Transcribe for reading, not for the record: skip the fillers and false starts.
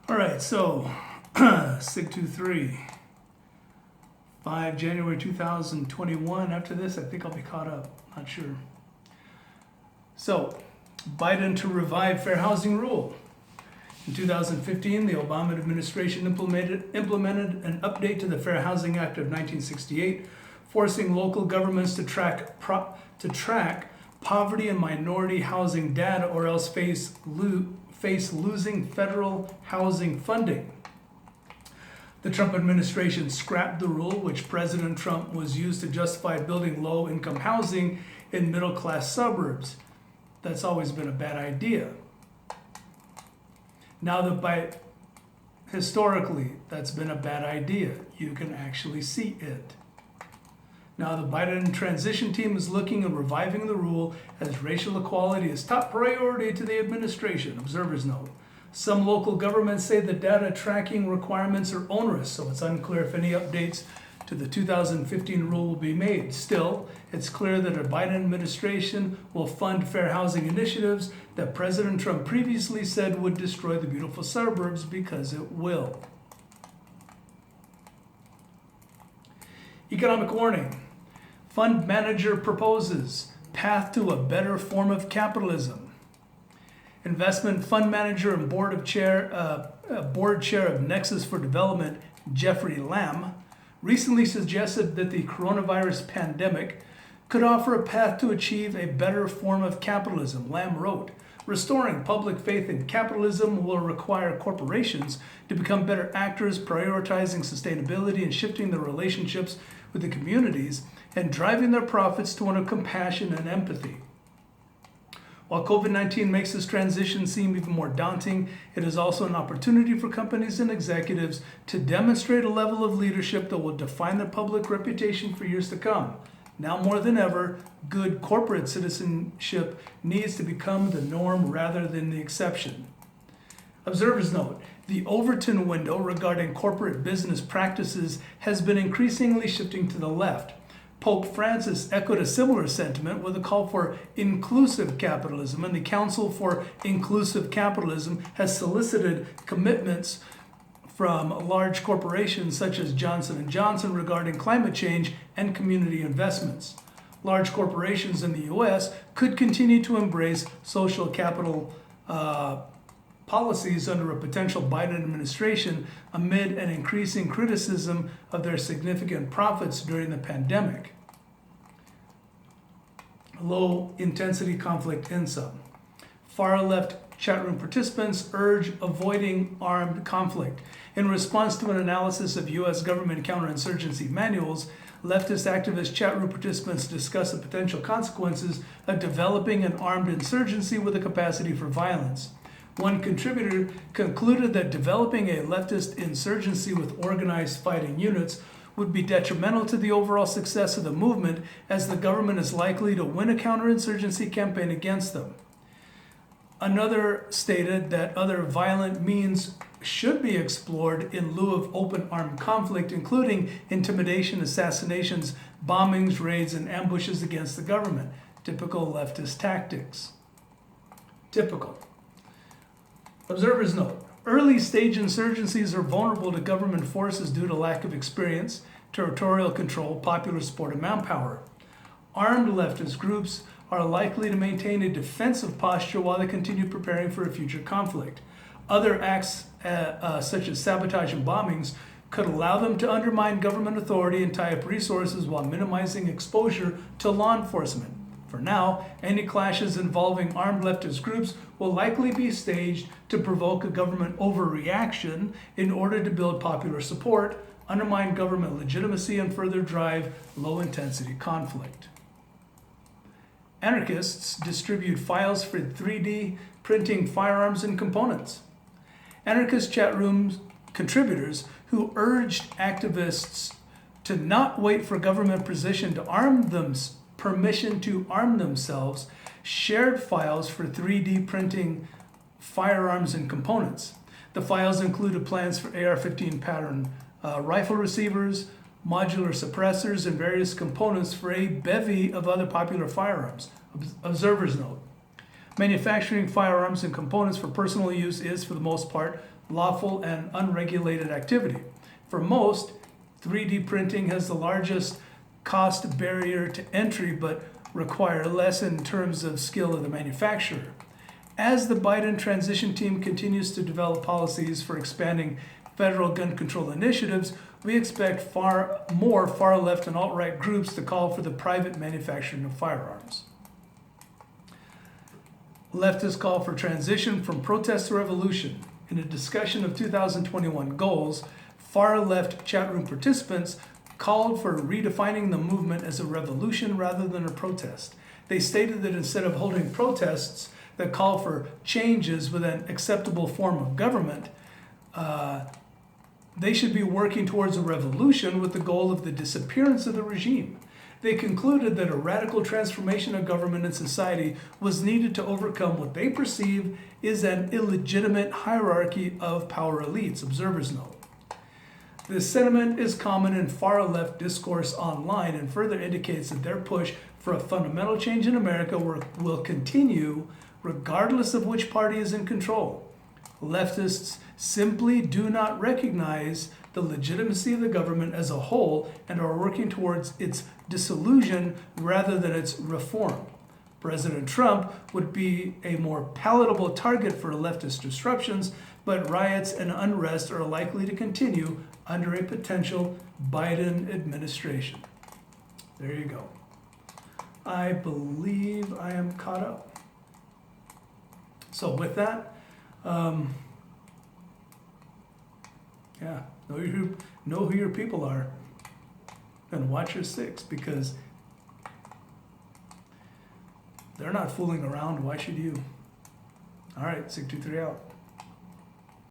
All right, so SIG 23, 5 January 2021. After this, I think I'll be caught up. Not sure. So, Biden to revive fair housing rule. In 2015, the Obama administration implemented an update to the Fair Housing Act of 1968, forcing local governments to track poverty and minority housing data or else face losing federal housing funding. The Trump administration scrapped the rule, which President Trump was used to justify building low-income housing in middle-class suburbs. That's always been a bad idea. Now that historically, that's been a bad idea. You can actually see it. Now the Biden transition team is looking at reviving the rule as racial equality is top priority to the administration, observers note. Some local governments say the data tracking requirements are onerous, so it's unclear if any updates to the 2015 rule will be made. Still, it's clear that a Biden administration will fund fair housing initiatives that President Trump previously said would destroy the beautiful suburbs, because it will. Economic warning. Fund manager proposes path to a better form of capitalism. Investment fund manager and board chair of Nexus for Development, Jeffrey Lam, recently suggested that the coronavirus pandemic could offer a path to achieve a better form of capitalism. Lam wrote, "Restoring public faith in capitalism will require corporations to become better actors, prioritizing sustainability and shifting their relationships with the communities and driving their profits to one of compassion and empathy." While COVID-19 makes this transition seem even more daunting, it is also an opportunity for companies and executives to demonstrate a level of leadership that will define their public reputation for years to come. Now more than ever, good corporate citizenship needs to become the norm rather than the exception. Observers note, the Overton window regarding corporate business practices has been increasingly shifting to the left. Pope Francis echoed a similar sentiment with a call for inclusive capitalism, and the Council for Inclusive Capitalism has solicited commitments from large corporations such as Johnson & Johnson regarding climate change and community investments. Large corporations in the U.S. could continue to embrace social capital policies under a potential Biden administration amid an increasing criticism of their significant profits during the pandemic. Low-intensity conflict INSA. Far-left chatroom participants urge avoiding armed conflict. In response to an analysis of U.S. government counterinsurgency manuals, leftist activist chatroom participants discuss the potential consequences of developing an armed insurgency with a capacity for violence. One contributor concluded that developing a leftist insurgency with organized fighting units would be detrimental to the overall success of the movement, as the government is likely to win a counterinsurgency campaign against them. Another stated that other violent means should be explored in lieu of open armed conflict, including intimidation, assassinations, bombings, raids, and ambushes against the government. Typical leftist tactics. Typical. Observers note, early stage insurgencies are vulnerable to government forces due to lack of experience, territorial control, popular support, and manpower. Armed leftist groups are likely to maintain a defensive posture while they continue preparing for a future conflict. Other acts, such as sabotage and bombings, could allow them to undermine government authority and tie up resources while minimizing exposure to law enforcement. For now, any clashes involving armed leftist groups will likely be staged to provoke a government overreaction in order to build popular support, undermine government legitimacy, and further drive low-intensity conflict. Anarchists distribute files for 3D printing firearms and components. Anarchist chat room contributors who urged activists to not wait for government permission to arm themselves shared files for 3D printing firearms and components. The files included plans for AR-15 pattern rifle receivers, modular suppressors, and various components for a bevy of other popular firearms. Observers note, Manufacturing firearms and components for personal use is, for the most part, lawful and unregulated activity. For most, 3D printing has the largest cost barrier to entry, but require less in terms of skill of the manufacturer. As the Biden transition team continues to develop policies for expanding federal gun control initiatives, we expect far more far left and alt-right groups to call for the private manufacturing of firearms. Leftists call for transition from protest to revolution. In a discussion of 2021 goals, far left chatroom participants called for redefining the movement as a revolution rather than a protest. They stated that instead of holding protests that call for changes with an acceptable form of government, they should be working towards a revolution with the goal of the disappearance of the regime. They concluded that a radical transformation of government and society was needed to overcome what they perceive is an illegitimate hierarchy of power elites, observers note. This sentiment is common in far-left discourse online and further indicates that their push for a fundamental change in America will continue regardless of which party is in control. Leftists simply do not recognize the legitimacy of the government as a whole and are working towards its dissolution rather than its reform. President Trump would be a more palatable target for leftist disruptions, but riots and unrest are likely to continue under a potential Biden administration. There you go. I believe I am caught up. So with that, yeah, know who your people are, and watch your six, because they're not fooling around. Why should you? All right, 623 out.